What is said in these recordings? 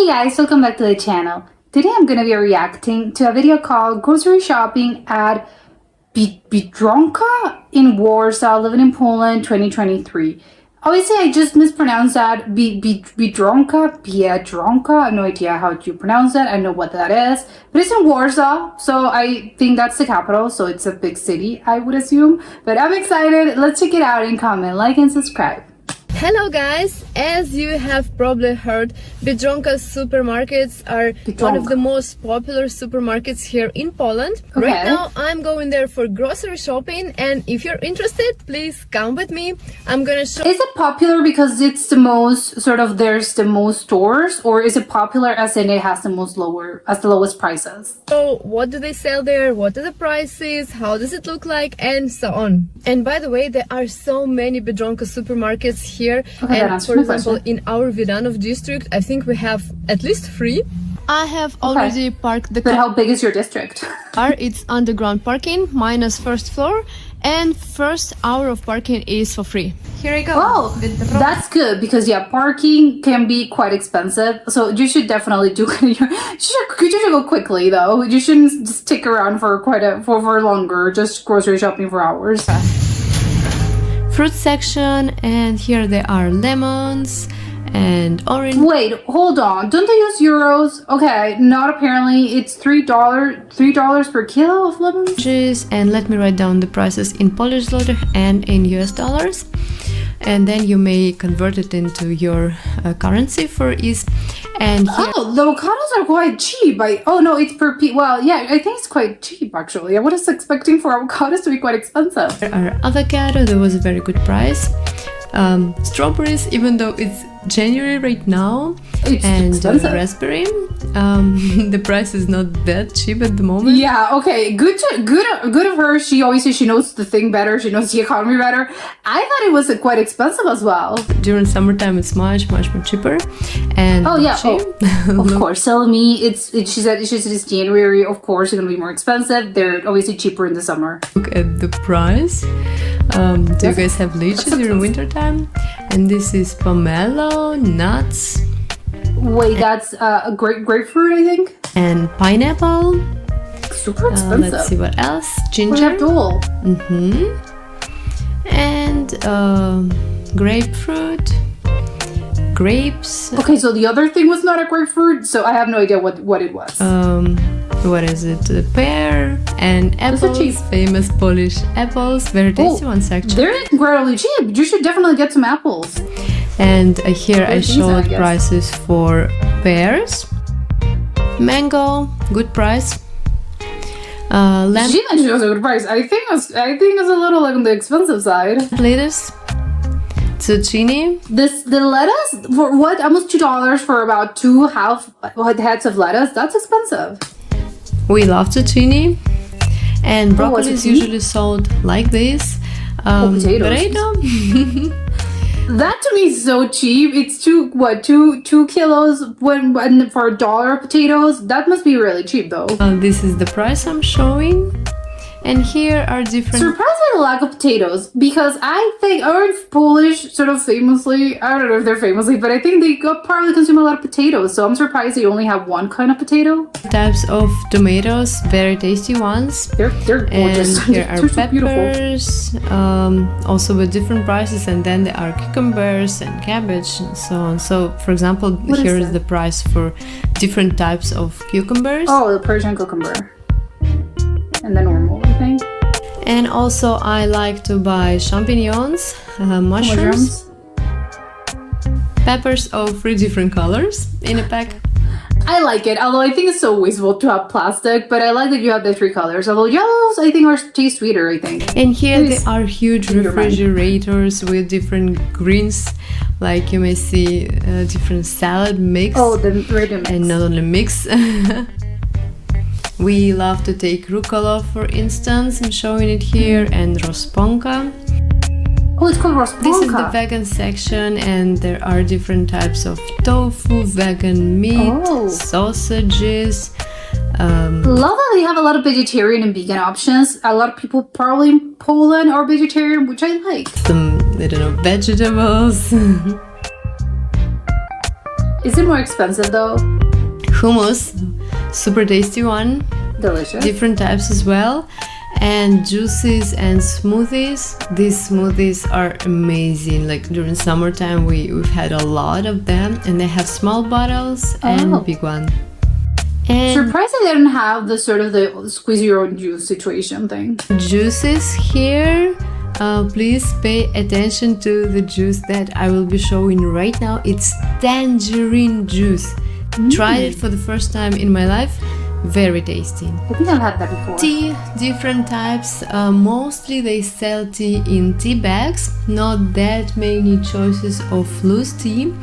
Hey guys, welcome back to the channel. Today I'm going to be reacting to a video called Grocery Shopping at Biedronka in Warsaw, living in Poland, 2023. Obviously, I just mispronounced that. Biedronka. I have no idea how to pronounce that. I know what that is. But it's in Warsaw, so I think that's the capital. So it's a big city, I would assume. But I'm excited. Let's check it out and comment, like, and subscribe. Hello guys, as you have probably heard, Biedronka supermarkets are one of the most popular supermarkets here in Poland. Okay. Right now I'm going there for grocery shopping, and if you're interested, please come with me. I'm gonna show. Is it popular because it's the most there's the most stores, or is it popular as in it has the lowest prices? So what do they sell there, what are the prices, how does it look like, and so on. And by the way, there are so many Biedronka supermarkets here. Okay, And for example, in our Wilanów district, I think we have at least 3. I have already parked the But car. how big is your district? It's underground parking minus first floor, and first hour of parking is for free. Here I go. Oh, that's good because parking can be quite expensive. So you should definitely do. You should go quickly though. You shouldn't just stick around for for longer. Just grocery shopping for hours. Fruit section, and here there are lemons and orange. Wait, hold on. Don't they use euros? Okay, not apparently. It's $3 per kilo of lemons. And let me write down the prices in Polish zloty and in US dollars, and then you may convert it into your currency for ease. And here, the avocados are quite cheap. It's per piece. Well, yeah, I think it's quite cheap actually. I was expecting for avocados to be quite expensive. there are avocado. There was a very good price. Strawberries, even though it's January right now, It's and expensive. raspberry. The price is not that cheap at the moment. Yeah, okay. Good of her. She always says she knows the thing better. She knows the economy better. I thought it was quite expensive as well. During summertime, it's much more cheaper. And cheap. Of course. Telling me she said it's January. Of course, it's gonna be more expensive. They're obviously cheaper in the summer. Look at the price. Do you guys have lychees during winter time? And this is pomelo, nuts. Wait, that's a grapefruit, I think. And pineapple. Super expensive. Let's see what else. We Ginger. have Dole. And grapefruit. Grapes. Okay, so the other thing was not a grapefruit, so I have no idea what it was. What is it? The pear and apples. cheap. Famous Polish apples. Very tasty ones actually. They're incredibly cheap. You should definitely get some apples. And here I These, I showed guess. prices for pears. Mango, good price. Lemon, She mentioned it was a good price. I think it's a little on the expensive side. lettuce, zucchini. The lettuce for what? Almost $2 for about 2 half heads of lettuce. That's expensive. We love zucchini. And broccoli is zucchini? usually sold like this. Potatoes. Potato. That to me is so cheap. It's two kilos when for $1 of potatoes. That must be really cheap though. This is the price I'm showing. And here are different. Surprised by the lack of potatoes because I think aren't Polish sort of famously. I don't know if they're famously, but I think they probably consume a lot of potatoes. So I'm surprised they only have one kind of potato. Types of tomatoes, very tasty ones. They're gorgeous. And here are They're so beautiful. peppers, also with different prices, and then there are cucumbers and cabbage and so on. So, for example, here is the price for different types of cucumbers. Oh, the Persian cucumber. And the normal, I think. And also, I like to buy champignons, mushrooms, peppers of 3 different colors in a pack. I like it, although I think it's so wasteful to have plastic, but I like that you have the 3 colors. Although yellows, I think, taste sweeter, I think. And here there are huge refrigerators with different greens, like you may see different salad mix. Oh, the ready mix. And not only mix. We love to take rucola, for instance. I'm showing it here, and rozponka. Oh, it's called Rosponka. This is the vegan section, and there are different types of tofu, vegan meat, sausages. Love that they have a lot of vegetarian and vegan options. A lot of people probably in Poland are vegetarian, which I like. Some, I don't know, vegetables. Is it more expensive though? Hummus, super tasty one. Delicious. Different types as well. And juices and smoothies. These smoothies are amazing. Like during summertime, we've had a lot of them, and they have small bottles and big one. And surprised they didn't have the sort of the squeeze your own juice situation thing. juices here. Please pay attention to the juice that I will be showing right now. It's tangerine juice. Tried it for the first time in my life. Very tasty. I think I've had that before. Tea, different types. Mostly they sell tea in tea bags. Not that many choices of loose tea.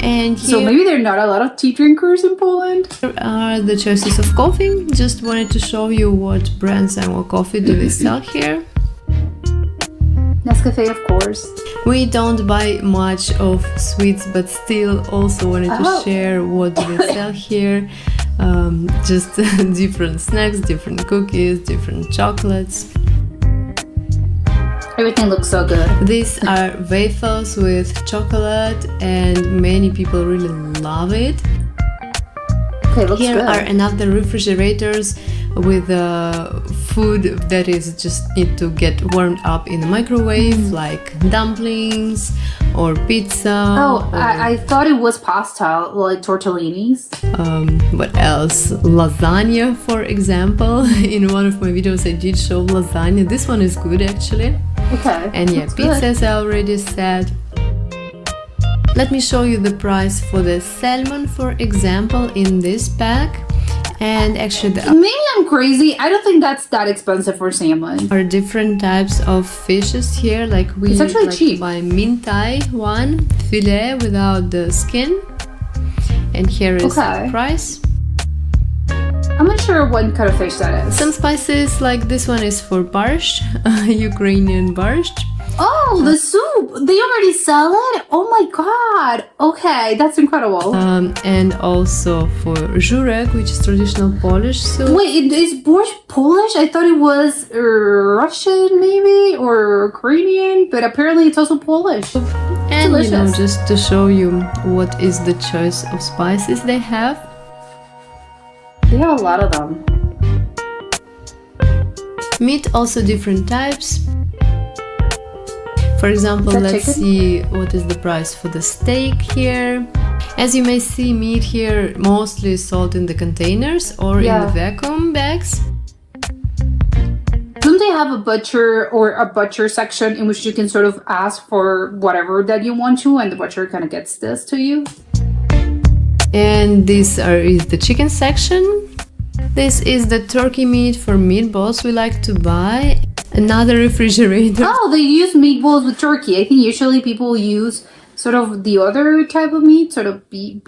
And here So maybe there are not a lot of tea drinkers in Poland. are the choices of coffee. Just wanted to show you what brands and what coffee do they sell here. Nescafe, of course. We don't buy much of sweets, but still also wanted to share what do they sell here. Just different snacks, different cookies, different chocolates. Everything looks so good. These are waffles with chocolate, and many people really love it. Okay, looks Here good. are another refrigerators with food that is just need to get warmed up in the microwave, like dumplings or pizza. Oh, or, I thought it was pasta, like tortellinis. what else? Lasagna, for example. In one of my videos, I did show lasagna. This one is good actually. Okay. And yeah, looks pizza, good. as I already said. Let me show you the price for the salmon, for example, in this pack. And actually, there Maybe I'm crazy. I don't think that's that expensive for salmon. are different types of fishes here. Like we It's actually like cheap. to buy mintai one, filet without the skin. And here is Okay. the price. I'm not sure what kind of fish that is. Some spices like this one is for borscht, Ukrainian borscht. Oh, the soup! They already sell it? Oh my god! Okay, that's incredible. And also for żurek, which is traditional Polish soup. Wait, is borscht Polish? I thought it was Russian, maybe, or Ukrainian, but apparently it's also Polish. And you know, delicious. just to show you what is the choice of spices they have. They have a lot of them. Meat, also different types. For example, Is that let's chicken? see what is the price for the steak here. As you may see, meat here mostly sold in the containers or in the vacuum bags. Don't they have a butcher section in which you can sort of ask for whatever that you want to, and the butcher kind of gets this to you? And this is the chicken section. This is the turkey meat for meatballs we like to buy. Another refrigerator. Oh, they use meatballs with turkey. I think usually people use sort of the other type of meat, sort of beef,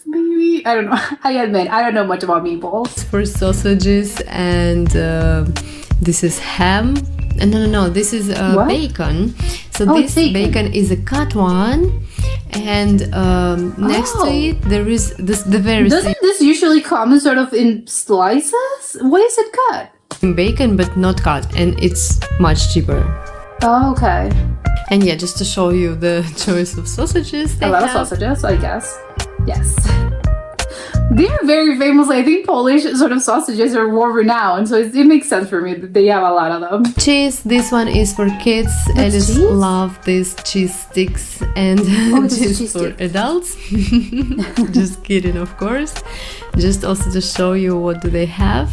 maybe? I don't know. I admit, I don't know much about meatballs. For sausages, and this is ham. No, this is bacon. So this it's bacon is a cut one, and next to it there is the very Doesn't this usually come sort of in slices? Why is it cut? same bacon but not cut, and it's much cheaper. Oh, okay. And yeah, just to show you the choice of sausages they A lot of have. sausages, I guess. Yes. They're very famous. I think Polish sort of sausages are more renowned, so it makes sense for me that they have a lot of them. Cheese, this one is for kids. I That's just cheese? love these cheese sticks, and it's a cheese cheese for stick. adults. Just kidding, of course. Just also to show you what do they have.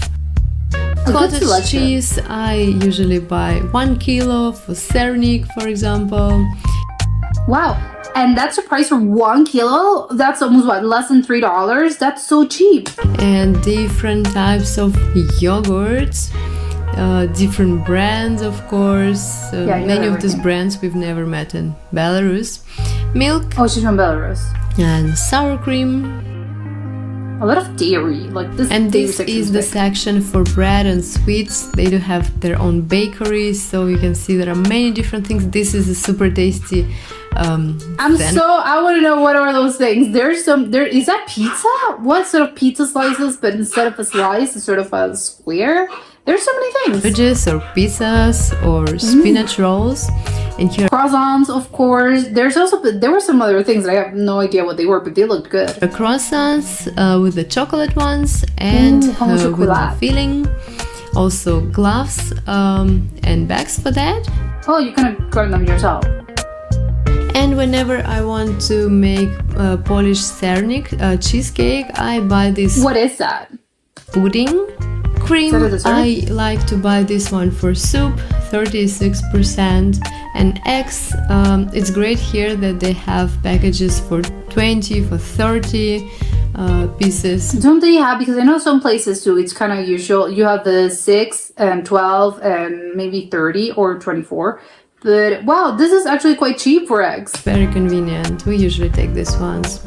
A good Cottage selection. cheese, I usually buy 1 kilo for Cernik, for example. Wow. And that's the price for 1 kilo? That's almost what, less than $3? That's so cheap. And different types of yogurts, different brands, of course. you Many have of these everything. brands we've never met in Belarus. Milk Oh, she's from Belarus. and sour cream. A lot of dairy. Like this. And dairy this section is the big. section for bread and sweets. They do have their own bakeries, so you can see there are many different things. This is a super tasty. I want to know what are those things. There is that pizza? What sort of pizza slices? But instead of a slice, it's sort of a square. There's so many things. Sandwiches or pizzas or spinach rolls. And here Croissants, of course. There were some other things that I have no idea what they were, but they looked good. are croissants with the chocolate ones and Pain au with the chocolat. filling. Also gloves and bags for that. Oh, you can cut them yourself. And whenever I want to make Polish Cernik cheesecake, I buy this What is that? pudding cream. Is that a dessert? I like to buy this one for soup, 36%, and eggs. It's great here that they have packages for 20, for 30 pieces. Don't they have, because I know some places too, it's kind of usual. You have the 6 and 12 and maybe 30 or 24. But wow, this is actually quite cheap for eggs. Very convenient. We usually take these ones.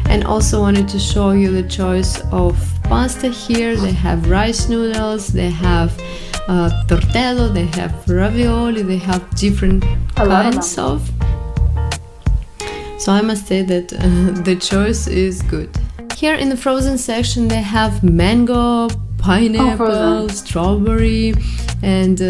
And also wanted to show you the choice of pasta here. They have rice noodles, they have tortello, they have ravioli, they have different A lot of kinds of. So I must say that the choice is good. Here in the frozen section they have mango, pineapple, frozen. strawberry, and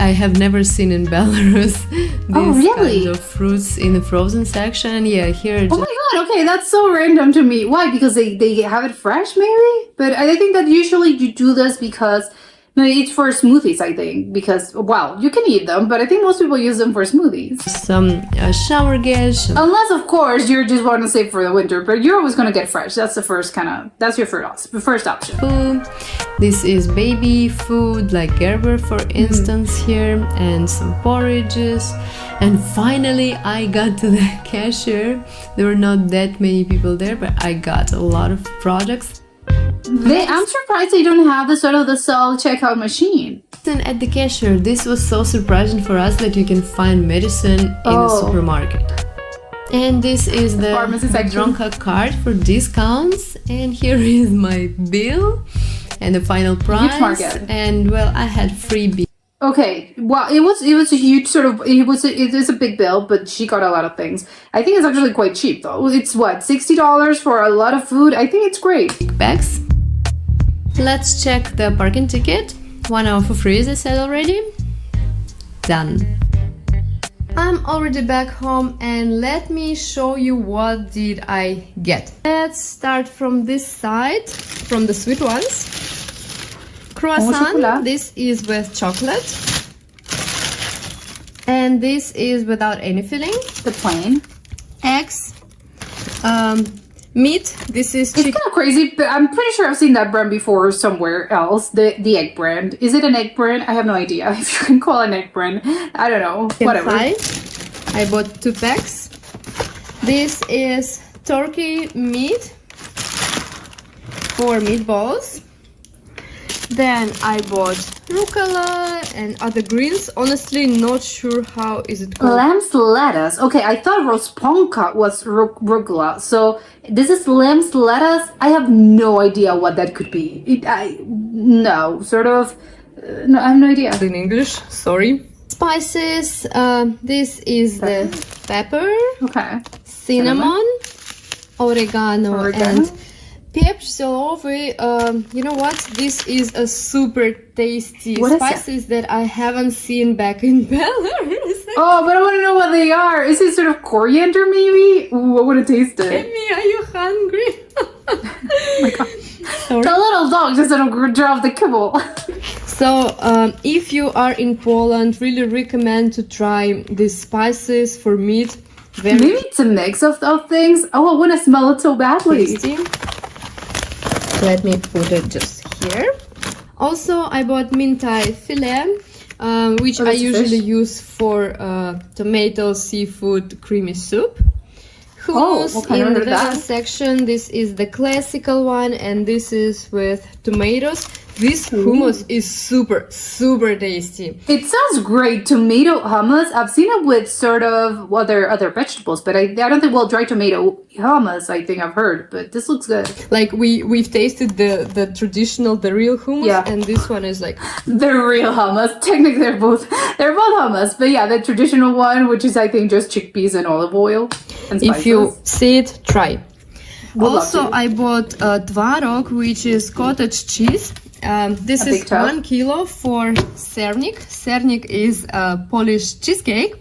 I have never seen in Belarus these really? kinds of fruits in the frozen section. Yeah, here Oh my god, okay, that's so random to me. Why? Because they have it fresh, maybe? But I think that usually you do this because no, it's for smoothies, I think. Because, well, you can eat them, but I think most people use them for smoothies. some shower gel, Unless, of course, you just want to save for the winter, but you're always going to get fresh. That's the first that's your first option. shampoo. This is baby food like Gerber for instance here, and some porridges. And finally I got to the cashier. There were not that many people there, but I got a lot of products. I'm surprised they don't have the sort of the self-checkout machine. And at the cashier, this was so surprising for us that you can find medicine in a Oh. supermarket. And this is the Pharmacy section. Biedronka card for discounts. And here is my bill and the final price. market. And well, I had freebie. Okay, well, it was a huge sort of it is a big bill, but she got a lot of things. I think it's actually quite cheap though. It's what, $60 for a lot of food. I think it's great. Bags. Let's check the parking ticket. 1 hour for free, as I said already. Done. I'm already back home and let me show you what did I get. Let's start from this side, from the sweet ones. Croissant, chocolat. this is with chocolate. And this is without any filling. The plain. Eggs. Meat, this is It's chicken. kind of crazy, but I'm pretty sure I've seen that brand before somewhere else. The egg brand. Is it an egg brand? I have no idea if you can call it an egg brand. I don't know. Whatever. Thigh. I bought 2 packs. This is turkey meat for meatballs. Then I bought rucola and other greens. Honestly, not sure how is it called. Lamb's lettuce. Okay, I thought rozponka was rugula. So this is lamb's lettuce. I have no idea what that could be. No, sort of. No, I have no idea. In English, sorry. Spices. This is the pepper, Okay. cinnamon, oregano, Oregano. and pieprz zielony. You know what? This is a super tasty What is spices that I haven't seen back in Belarus. Oh, but I want to know what they are. Is it sort of coriander, maybe? Ooh, I want to taste it. Amy, are you hungry? Oh my God. Sorry. The little dog just don't drop the kibble. So, if you are in Poland, really recommend to try these spices for meat. Very Maybe it's a mix of things. Oh, I want to smell it so badly. tasty. Let me put it just here. Also, I bought mintai filet, which Oh, I that's usually fish? use for tomato seafood creamy soup. Oh, Hummus okay, I in heard the of that. section. This is the classical one, and this is with tomatoes. This hummus is super tasty. It sounds great. Tomato hummus. I've seen it with sort of other vegetables, but I don't think, well, dry tomato hummus, I think I've heard, but this looks good. Like we've tasted the traditional, the real hummus, Yeah. and this one is like The real hummus. Technically, they're both hummus, but yeah, the traditional one, which is I think just chickpeas and olive oil and spices. if you see it, try. Would love Also, to. I bought tvarog, which is cottage cheese. This A is big tub. 1 kilo for Sernik. Sernik is a Polish cheesecake.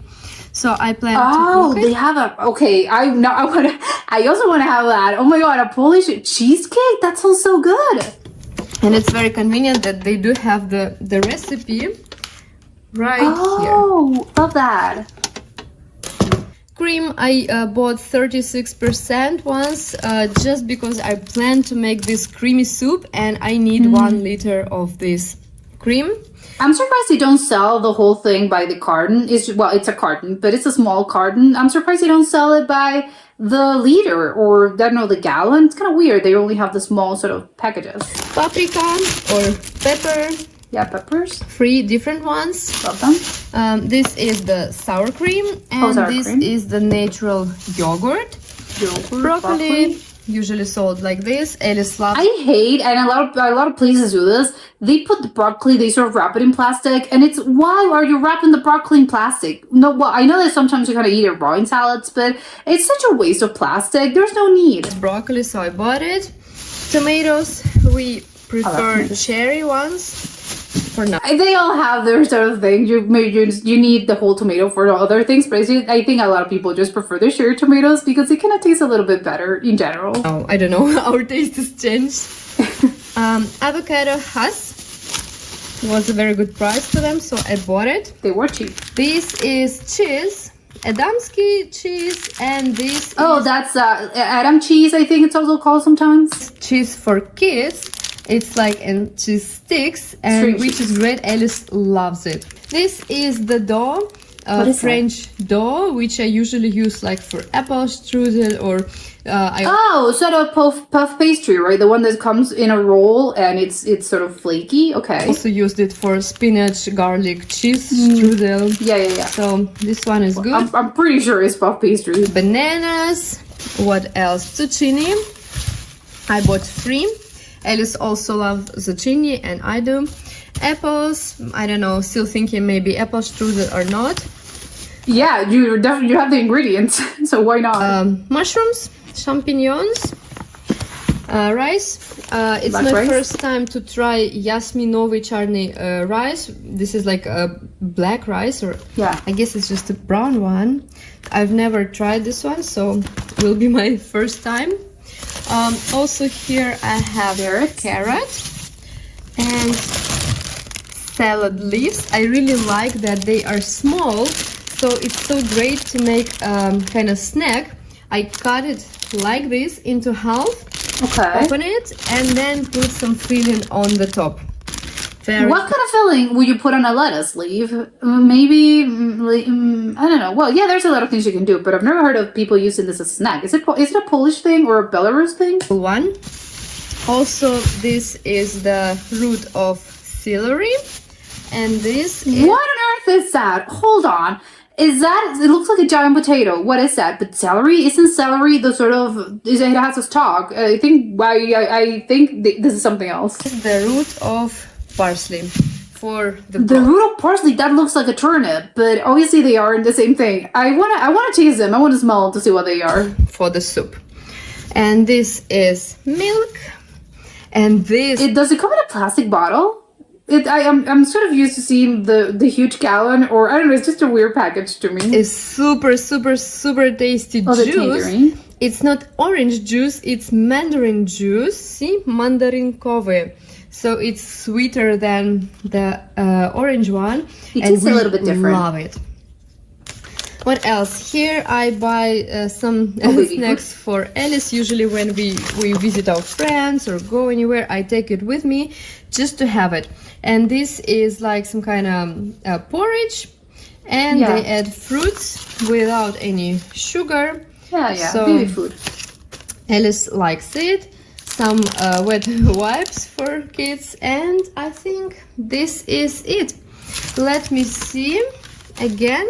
So I plan Oh, to cook they it. have a okay. I also want to have that. Oh my god, a Polish cheesecake? That sounds so good. And it's very convenient that they do have the recipe right here. Oh, love that. Cream, I bought 36% once just because I plan to make this creamy soup and I need 1 liter of this cream. I'm surprised they don't sell the whole thing by the carton. It's a carton, but it's a small carton. I'm surprised they don't sell it by the liter or I don't know, the gallon. It's kind of weird. They only have the small sort of packages. Paprika or pepper, Yeah, peppers. 3 different ones. Love them. This is the sour cream and sour this cream. is the natural yogurt. Yogurt, Broccoli, usually sold like this. Alice loves. I hate, and a lot of places do this. They put the broccoli, they sort of wrap it in plastic, and it's why are you wrapping the broccoli in plastic? No, well, I know that sometimes you kind of eat it raw in salads, but it's such a waste of plastic. There's no need. Broccoli, so I bought it. Tomatoes, we prefer tomatoes. cherry ones for now. They all have their sort of thing. You need the whole tomato for other things, but I think a lot of people just prefer the cherry tomatoes because it kind of tastes a little bit better in general. Oh, I don't know. Our taste has changed. Avocado Hass was a very good price for them, so I bought it. They were cheap. This is cheese, Adamski cheese, and this Oh, that's Adam cheese, I think it's also called sometimes. is cheese for kids. It's like in cheese sticks, and String which cheese. is red. Alice loves it. This is the dough. What is that? French dough, which I usually use like for apple strudel or I Oh, sort of puff pastry, right? The one that comes in a roll and it's sort of flaky. Okay. also used it for spinach, garlic, cheese strudel. Yeah. So this one is good. I'm pretty sure it's puff pastry. Bananas. What else? Zucchini. I bought 3. Alice also loves zucchini and I do. Apples. I don't know. Still thinking maybe apple strudel or not. Yeah, you have the ingredients, so why not? Mushrooms, champignons, rice. It's Black my rice? first time to try Jasminowy Czarny rice. This is like a black rice, or Yeah. I guess it's just a brown one. I've never tried this one, so it will be my first time. Also here I have carrot and salad leaves. I really like that they are small, so it's so great to make kind of snack. I cut it like this into half, Okay. open it, and then put some filling on the top. Very What kind of filling would you put on a lettuce leaf? Maybe, I don't know. Well, yeah, there's a lot of things you can do, but I've never heard of people using this as a snack. Is it a Polish thing or a Belarus thing? one. Also, this is the root of celery, and this is What on earth is that? Hold on. Is that? It looks like a giant potato. What is that? But celery? Isn't celery the sort of? It has a stalk. I think. I think this is something else. the root of parsley for the The broth. root of parsley, that looks like a turnip, but obviously they aren't the same thing. I wanna taste them. I wanna smell them to see what they are. For the soup. And this is milk. And this Does it come in a plastic bottle? I'm sort of used to seeing the huge gallon, or I don't know. It's just a weird package to me. is super tasty Oh, the juice. tangerine. It's not orange juice, it's mandarin juice. See, mandarinkowy. So it's sweeter than the orange one. It and tastes a little bit different. Love it. What else? Here I buy some baby snacks for Alice. Usually when we visit our friends or go anywhere, I take it with me just to have it. And this is like some kind of porridge. And Yeah. they add fruits without any sugar. Yeah, So- baby food. Alice likes it. Some wet wipes for kids, and I think this is it. Let me see again.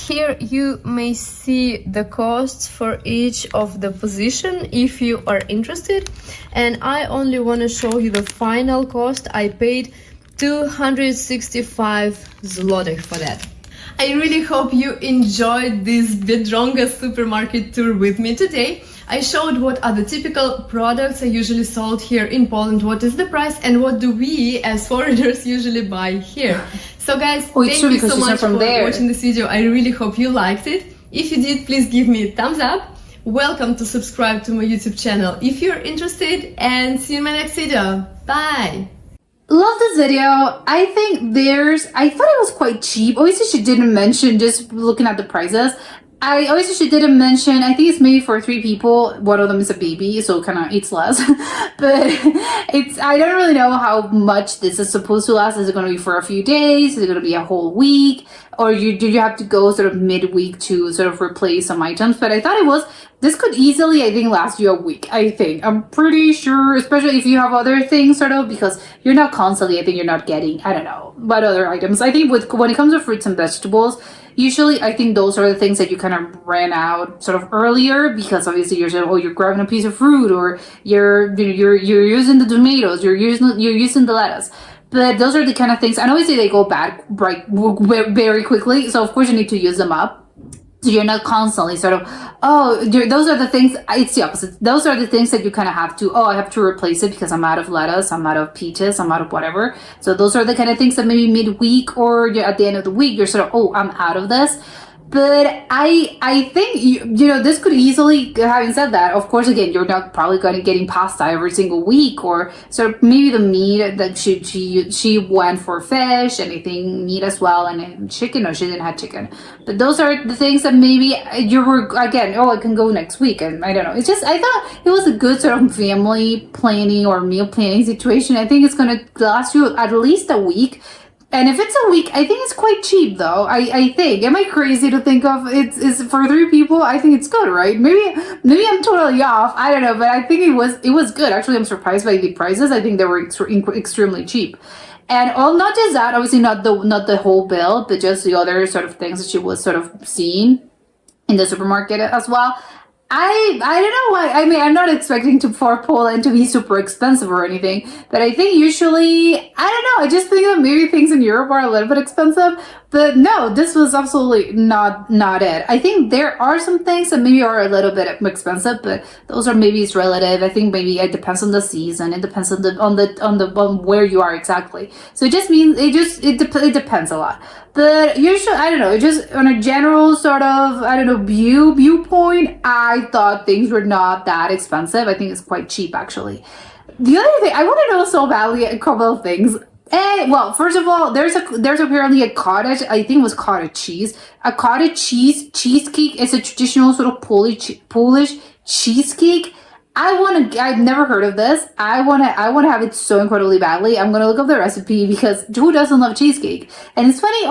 Here you may see the costs for each of the position if you are interested, and I only want to show you the final cost. I paid 265 zlotych for that. I really hope you enjoyed this Biedronka supermarket tour with me today. I showed what are the typical products are usually sold here in Poland, what is the price, and what do we as foreigners usually buy here. So guys, thank you so much for watching this video. I really hope you liked it. If you did, please give me a thumbs up. Welcome to subscribe to my YouTube channel if you're interested, and see you in my next video. Bye! Love this video. I think I thought it was quite cheap. Obviously she didn't mention, just looking at the prices, obviously she didn't mention, I think it's maybe for 3 people, one of them is a baby, so kind of eats less. But I don't really know how much this is supposed to last. Is it going to be for a few days? Is it going to be a whole week? Or do you have to go sort of midweek to sort of replace some items? But I thought this could easily, I think, last you a week, I think. I'm pretty sure, especially if you have other things sort of, because you're not constantly, I think you're not getting, I don't know, what other items. I think when it comes to fruits and vegetables, usually I think those are the things that you kind of ran out sort of earlier, because obviously you're saying, oh, you're grabbing a piece of fruit, or you're using the tomatoes, you're using the lettuce. But those are the kind of things, and obviously they go bad very quickly, so of course you need to use them up. So you're not constantly sort of, those are the things, it's the opposite. Those are the things that you kind of have to, I have to replace it because I'm out of lettuce, I'm out of peaches, I'm out of whatever. So those are the kind of things that maybe midweek or at the end of the week, you're sort of, I'm out of this. But I think, this could easily, having said that, of course, again, you're not probably going to getting pasta every single week, or sort of maybe the meat that she went for fish, anything meat as well, and then chicken. No, she didn't have chicken. But those are the things that maybe you were, again, I can go next week, and I don't know. It's just, I thought it was a good sort of family planning or meal planning situation. I think it's going to last you at least a week. And if it's a week, I think it's quite cheap, though. I think. Am I crazy to think of it's for 3 people? I think it's good, right? Maybe I'm totally off. I don't know, but I think it was good. Actually, I'm surprised by the prices. I think they were extremely cheap. And not just that, obviously not the whole bill, but just the other sort of things that she was sort of seeing in the supermarket as well. I don't know why. I mean, I'm not expecting for Poland to be super expensive or anything, but I think usually, I don't know, I just think that maybe things in Europe are a little bit expensive, but no, this was absolutely not it. I think there are some things that maybe are a little bit expensive, but those are maybe it's relative. I think maybe it depends on the season. It depends on where you are exactly. So it just means it depends a lot. But usually, I don't know, just on a general sort of, I don't know, viewpoint, I thought things were not that expensive. I think it's quite cheap, actually. The other thing, I want to know so badly a couple of things. Well, first of all, there's apparently a cottage, I think it was cottage cheese. A cottage cheesecake is a traditional sort of Polish cheesecake. I've never heard of this. I want to have it so incredibly badly. I'm going to look up the recipe, because who doesn't love cheesecake? And it's funny,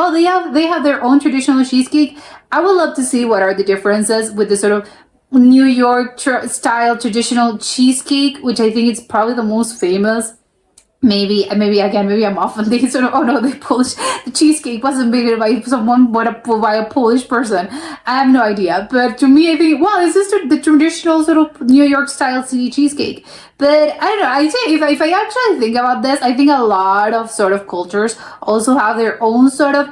they have their own traditional cheesecake. I would love to see what are the differences with the sort of New York style traditional cheesecake, which I think is probably the most famous. Maybe I'm off on these sort of, the cheesecake wasn't made by someone, by a Polish person. I have no idea. But to me, I think, this is the traditional sort of New York style city cheesecake. But I don't know, I say, if I actually think about this, I think a lot of sort of cultures also have their own sort of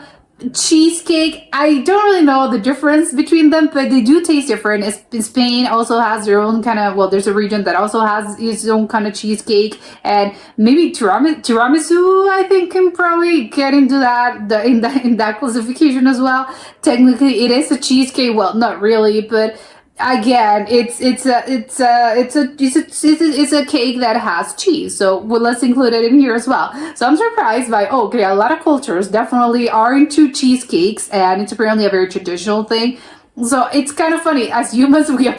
cheesecake. I don't really know the difference between them, but they do taste different. Spain also has their own kind of, there's a region that also has its own kind of cheesecake, and maybe tiramisu, I think, can probably get into that in that classification as well. Technically, it is a cheesecake. Well, not really, but again, it's a cake that has cheese, so let's include it in here as well. So I'm surprised by a lot of cultures definitely are into cheesecakes, and it's apparently a very traditional thing. So it's kind of funny, as humans, we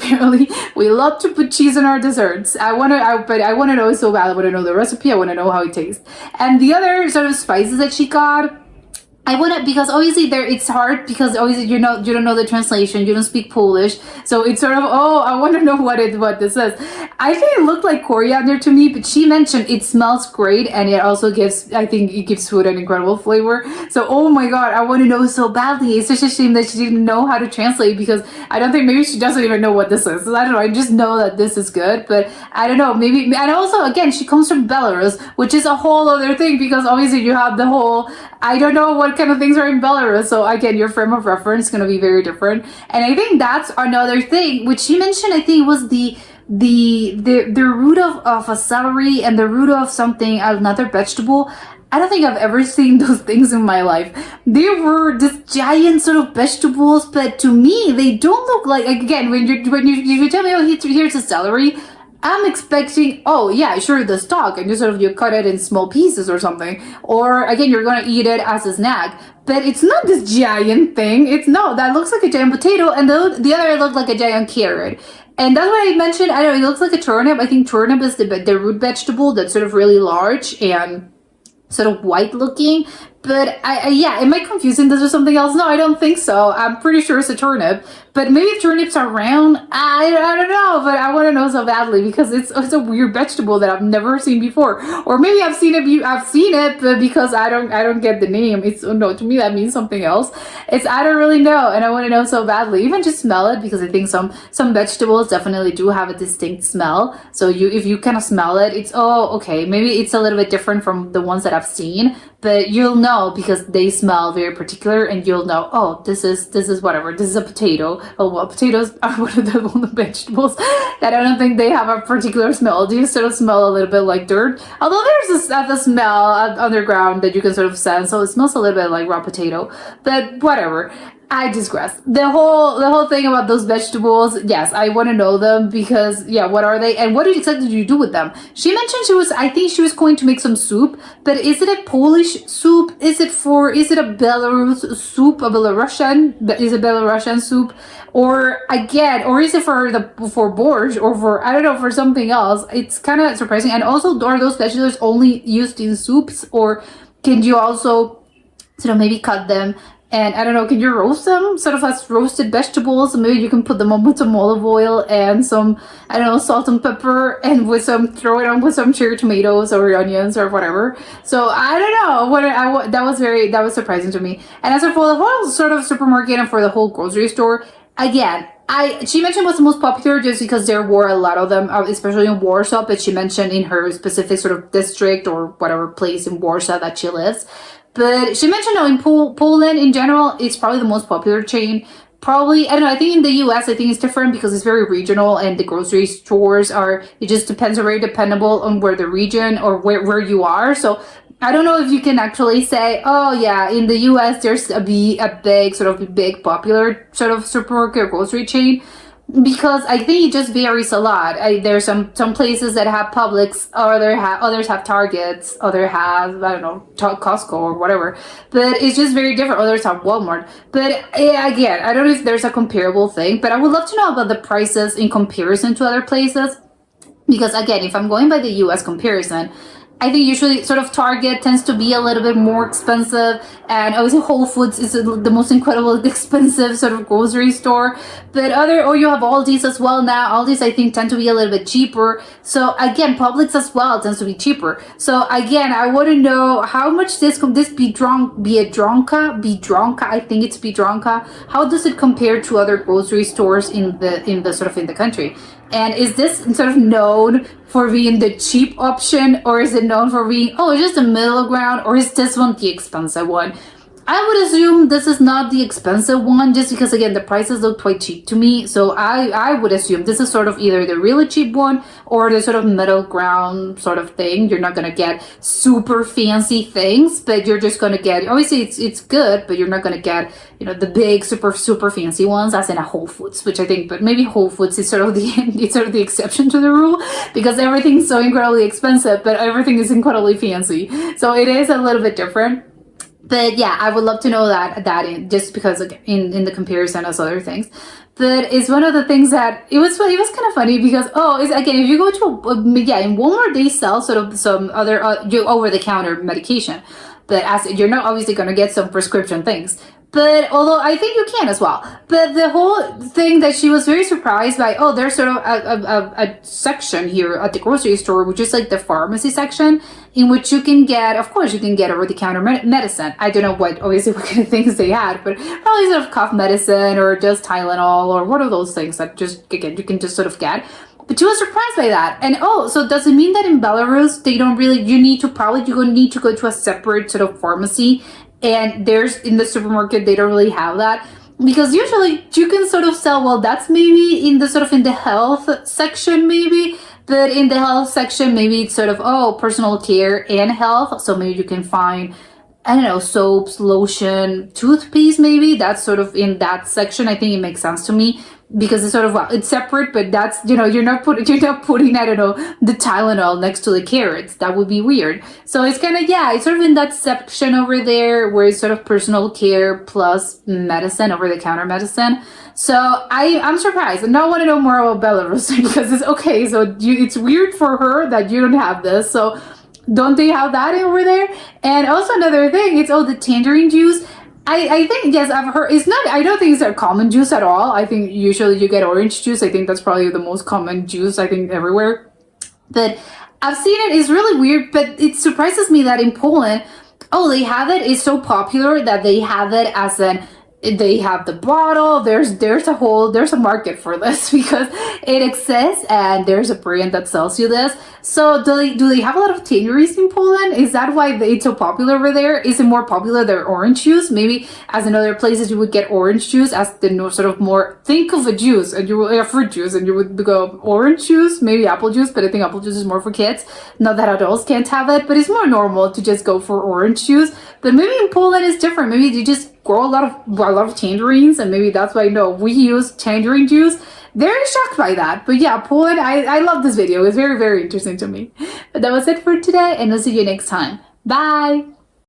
love to put cheese in our desserts. But I want to know so bad. I want to know the recipe. I want to know how it tastes. And the other sort of spices that she got, because obviously it's hard, because obviously you don't know the translation, you don't speak Polish, so it's sort of, I want to know what this is. I think it looked like coriander to me, but she mentioned it smells great, and it also gives food an incredible flavor. So oh my god, I want to know so badly. It's such a shame that she didn't know how to translate, because I don't think, maybe she doesn't even know what this is. I don't know, I just know that this is good, but I don't know, maybe. And also, again, she comes from Belarus, which is a whole other thing, because obviously you have the whole I don't know what kind of things are in Belarus. So again, your frame of reference is going to be very different. And I think that's another thing, which she mentioned, I think it was the root of a celery and the root of something, another vegetable. I don't think I've ever seen those things in my life. They were just giant sort of vegetables, but to me, they don't look like, again, when you tell me, oh, here's a celery, I'm expecting, oh yeah, sure, the stalk, and you cut it in small pieces or something. Or again, you're gonna eat it as a snack. But it's not this giant thing. That looks like a giant potato, and the other looked like a giant carrot. And that's what I mentioned. I don't know, it looks like a turnip. I think turnip is the root vegetable that's sort of really large and sort of white looking. But am I confusing this with something else? No, I don't think so. I'm pretty sure it's a turnip. But maybe turnips are round. I don't know, but I want to know so badly because it's a weird vegetable that I've never seen before. Or maybe I've seen it, but because I don't get the name. To me that means something else. I don't really know, and I want to know so badly. Even just smell it, because I think some vegetables definitely do have a distinct smell. So if you kind of smell it, it's okay. Maybe it's a little bit different from the ones that I've seen. But you'll know because they smell very particular, and you'll know, oh, this is whatever. This is a potato. Oh, well, potatoes are one of the vegetables that I don't think they have a particular smell. They sort of smell a little bit like dirt. Although there's a smell underground that you can sort of sense, so it smells a little bit like raw potato. But whatever. I digress. The whole thing about those vegetables, yes, I want to know them because, what are they and what exactly do you do with them? She mentioned I think she was going to make some soup, but is it a Polish soup? Is it a Belarus soup, is it Belarusian soup? Or is it for borscht or for, I don't know, for something else? It's kind of surprising. And also, are those vegetables only used in soups, or can you also sort of maybe cut them? And I don't know, can you roast them sort of as roasted vegetables? Maybe you can put them on with some olive oil and some, I don't know, salt and pepper, and throw it on with some cherry tomatoes or onions or whatever. So I don't know. That was surprising to me. And as for the whole sort of supermarket and for the whole grocery store, again, she mentioned what's the most popular just because there were a lot of them, especially in Warsaw, but she mentioned in her specific sort of district or whatever place in Warsaw that she lives. But she mentioned in Poland in general, it's probably the most popular chain. Probably, I don't know, I think in the US, I think it's different because it's very regional and the grocery stores it just depends, are very dependable on where the region or where you are. So I don't know if you can actually say, oh yeah, in the US, there's a big popular sort of supermarket or grocery chain. Because I think it just varies a lot. There's some places that have Publix, or others have Targets, others have, I don't know, Costco or whatever. But it's just very different. Others have Walmart. But again, I don't know if there's a comparable thing, but I would love to know about the prices in comparison to other places. Because again, if I'm going by the US comparison, I think usually sort of Target tends to be a little bit more expensive, and obviously Whole Foods is the most incredibly expensive sort of grocery store. But you have Aldi's as well now. Aldi's I think tend to be a little bit cheaper. So again, Publix as well tends to be cheaper. So again, I want to know how much this Biedronka, I think it's Biedronka. How does it compare to other grocery stores in the country? And is this sort of known for being the cheap option, or is it known for being, it's just a middle ground, or is this one the expensive one? I would assume this is not the expensive one, just because, again, the prices look quite cheap to me. So I would assume this is sort of either the really cheap one or the sort of middle ground sort of thing. You're not going to get super fancy things, but you're just going to get, obviously it's good, but you're not going to get, the big super fancy ones as in a Whole Foods, which I think, but maybe Whole Foods is sort of the exception to the rule, because everything's so incredibly expensive, but everything is incredibly fancy. So it is a little bit different. But yeah, I would love to know that just because in the comparison as other things. But it's one of the things that it was kind of funny because if you go to in Walmart they sell sort of some other over the counter medication, but as you're not obviously going to get some prescription things. But although I think you can as well. But the whole thing that she was very surprised by, there's sort of a section here at the grocery store, which is like the pharmacy section, in which you can get over-the-counter medicine. I don't know what kind of things they had, but probably sort of cough medicine or just Tylenol or one of those things that just, again, you can just sort of get. But she was surprised by that. And so does it mean that in Belarus, they don't really, you need to go to a separate sort of pharmacy and there's in the supermarket they don't really have that, because usually you can sort of sell, well, that's maybe in the sort of in the health section maybe, but in the health section maybe it's sort of, oh, personal care and health, so maybe you can find, I don't know, soaps, lotion, toothpaste, maybe that's sort of in that section. I think it makes sense to me, because it's sort of, well, it's separate, but that's, you know, you're not putting, I don't know, the Tylenol next to the carrots. That would be weird. So it's kind of, yeah, it's sort of in that section over there where it's sort of personal care plus medicine, over the counter medicine. So I'm surprised, and now I want to know more about Belarus, because it's okay. So it's weird for her that you don't have this. So don't they have that over there? And also another thing, it's, oh, the tangerine juice. I think, yes, I've heard, it's not, I don't think it's a common juice at all. I think usually you get orange juice. I think that's probably the most common juice, I think, everywhere. But I've seen it, it's really weird, but it surprises me that in Poland, oh, they have it, it's so popular that they have it as an, they have the bottle, there's a market for this, because it exists and there's a brand that sells you this. So do they have a lot of tangerines in Poland? Is that why it's so popular over there? Is it more popular than orange juice? Maybe as in other places you would get orange juice as the sort of more, think of a juice, and you will, fruit juice, and you would go orange juice, maybe apple juice, but I think apple juice is more for kids. Not that adults can't have it, but it's more normal to just go for orange juice. But maybe in Poland it's different. Maybe they just grow a lot of tangerines, and maybe that's why, no, we use tangerine juice. Very shocked by that. But yeah, Poland, I love this video. It's very, very interesting to me. But that was it for today, and I'll see you next time. Bye!